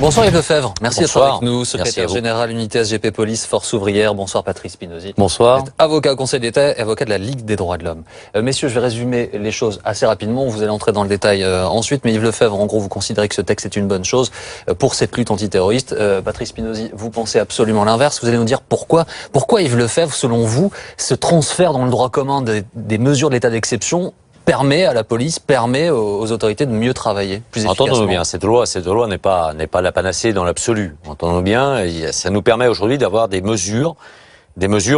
Bonsoir Yves Lefebvre, merci d'être avec nous, Merci secrétaire général unité SGP Police, Force ouvrière. Bonsoir Patrice Spinozzi. Bonsoir. Vous êtes avocat au Conseil d'État et avocat de la Ligue des droits de l'homme. Messieurs, je vais résumer les choses assez rapidement, vous allez entrer dans le détail ensuite, mais Yves Lefebvre, en gros, vous considérez que ce texte est une bonne chose pour cette lutte antiterroriste. Patrice Spinozzi, vous pensez absolument l'inverse, vous allez nous dire pourquoi. Pourquoi Yves Lefebvre, selon vous, ce transfert dans le droit commun des mesures de l'état d'exception permet à la police, permet aux autorités de mieux travailler, plus efficacement. Entendons-nous bien, cette loi n'est pas la panacée dans l'absolu. Entendons-nous bien, ça nous permet aujourd'hui d'avoir des mesures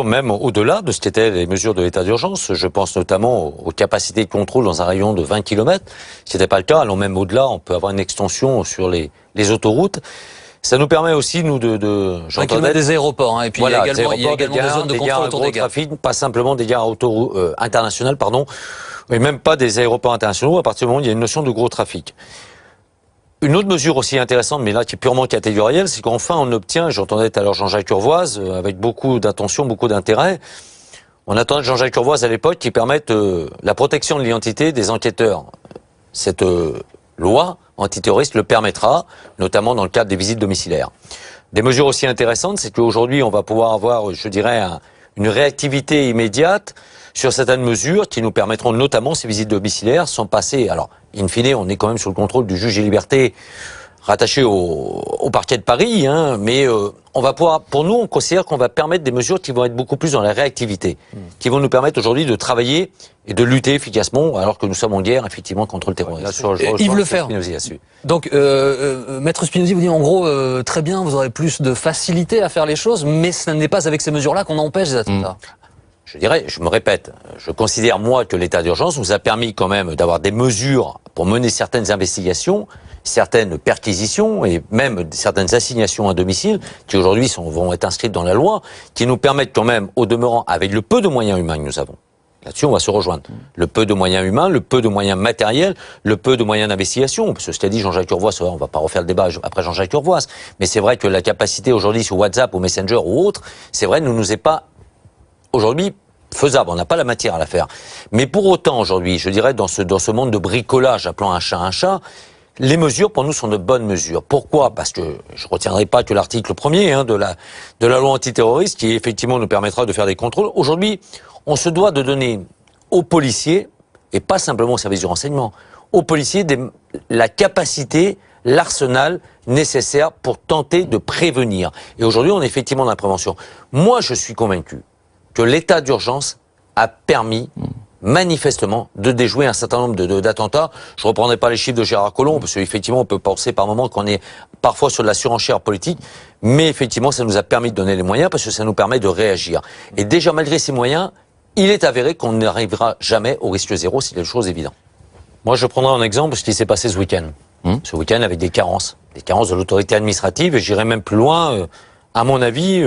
même au-delà de ce qu'étaient les mesures de l'état d'urgence. Je pense notamment aux capacités de contrôle dans un rayon de 20 km. Ce n'était pas le cas, allons même au-delà, on peut avoir une extension sur les autoroutes. Ça nous permet aussi, nous, j'entendais des aéroports, et puis voilà, il y a également des zones de contrôle autour des gares. Trafic, pas simplement des gares internationales, et même pas des aéroports internationaux, à partir du moment où il y a une notion de gros trafic. Une autre mesure aussi intéressante, mais là qui est purement catégorielle, c'est qu'enfin on obtient, j'entendais tout à l'heure Jean-Jacques Urvoas, avec beaucoup d'attention, beaucoup d'intérêt, on attendait Jean-Jacques Urvoas à l'époque qui permette la protection de l'identité des enquêteurs. Cette loi antiterroriste le permettra, notamment dans le cadre des visites domiciliaires. Des mesures aussi intéressantes, c'est qu'aujourd'hui on va pouvoir avoir, je dirais, une réactivité immédiate sur certaines mesures qui nous permettront notamment ces visites domiciliaires sans passer. Alors, in fine, on est quand même sous le contrôle du juge des libertés rattaché au parquet de Paris, mais on va pouvoir, pour nous, on considère qu'on va permettre des mesures qui vont être beaucoup plus dans la réactivité, qui vont nous permettre aujourd'hui de travailler et de lutter efficacement, alors que nous sommes en guerre, effectivement, contre le terrorisme. Yves Lefebvre. Donc, Maître Spinozzi vous dit en gros, très bien, vous aurez plus de facilité à faire les choses, mais ce n'est pas avec ces mesures-là qu'on empêche les attentats. Je dirais, je me répète, je considère moi que l'état d'urgence nous a permis quand même d'avoir des mesures pour mener certaines investigations, certaines perquisitions et même certaines assignations à domicile qui aujourd'hui vont être inscrites dans la loi, qui nous permettent quand même, au demeurant, avec le peu de moyens humains que nous avons, là-dessus on va se rejoindre, le peu de moyens humains, le peu de moyens matériels, le peu de moyens d'investigation, parce que ce qu'a dit Jean-Jacques Urvoas, on va pas refaire le débat après Jean-Jacques Urvoas, mais c'est vrai que la capacité aujourd'hui sur WhatsApp ou Messenger ou autre, c'est vrai, ne nous est pas aujourd'hui faisable, on n'a pas la matière à la faire. Mais pour autant, aujourd'hui, je dirais, dans ce monde de bricolage, appelant un chat, les mesures, pour nous, sont de bonnes mesures. Pourquoi? Parce que je ne retiendrai pas que l'article 1er de la loi antiterroriste, qui effectivement nous permettra de faire des contrôles. Aujourd'hui, on se doit de donner aux policiers, et pas simplement aux services du renseignement, aux policiers la capacité, l'arsenal nécessaire pour tenter de prévenir. Et aujourd'hui, on est effectivement dans la prévention. Moi, je suis convaincu que l'état d'urgence a permis manifestement de déjouer un certain nombre d'attentats. Je ne reprendrai pas les chiffres de Gérard Collomb, parce qu'effectivement, on peut penser par moments qu'on est parfois sur de la surenchère politique, mais effectivement, ça nous a permis de donner les moyens, parce que ça nous permet de réagir. Et déjà, malgré ces moyens, il est avéré qu'on n'arrivera jamais au risque zéro, c'est quelque chose d'évident. Moi, je prendrai en exemple ce qui s'est passé ce week-end. Ce week-end avec des carences de l'autorité administrative, et j'irai même plus loin, à mon avis,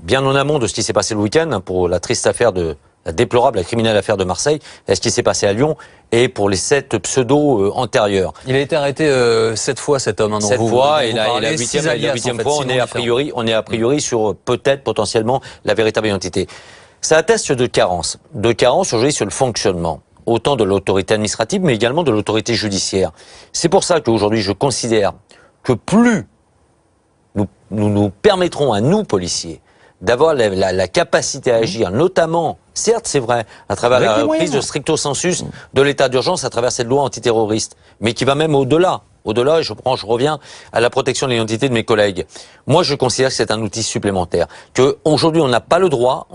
bien en amont de ce qui s'est passé le week-end, pour la triste affaire la déplorable, la criminelle affaire de Marseille, et ce qui s'est passé à Lyon, et pour les 7 pseudos antérieurs. Il a été arrêté 7 fois, cet homme. 7 fois, et la 8e fois, on est a priori sur peut-être, potentiellement, la véritable identité. Ça atteste de carences aujourd'hui sur le fonctionnement, autant de l'autorité administrative, mais également de l'autorité judiciaire. C'est pour ça qu'aujourd'hui, je considère que plus nous permettrons à nous, policiers, d'avoir la capacité à agir, notamment, certes c'est vrai, à travers la reprise de stricto sensus de l'état d'urgence à travers cette loi antiterroriste, mais qui va même au-delà. Au-delà, je reviens à la protection de l'identité de mes collègues. Moi, je considère que c'est un outil supplémentaire. Qu'aujourd'hui, on n'a pas le droit,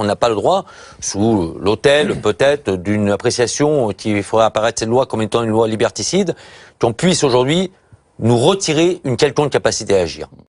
sous l'autel peut-être d'une appréciation qui ferait apparaître cette loi comme étant une loi liberticide, qu'on puisse aujourd'hui nous retirer une quelconque capacité à agir.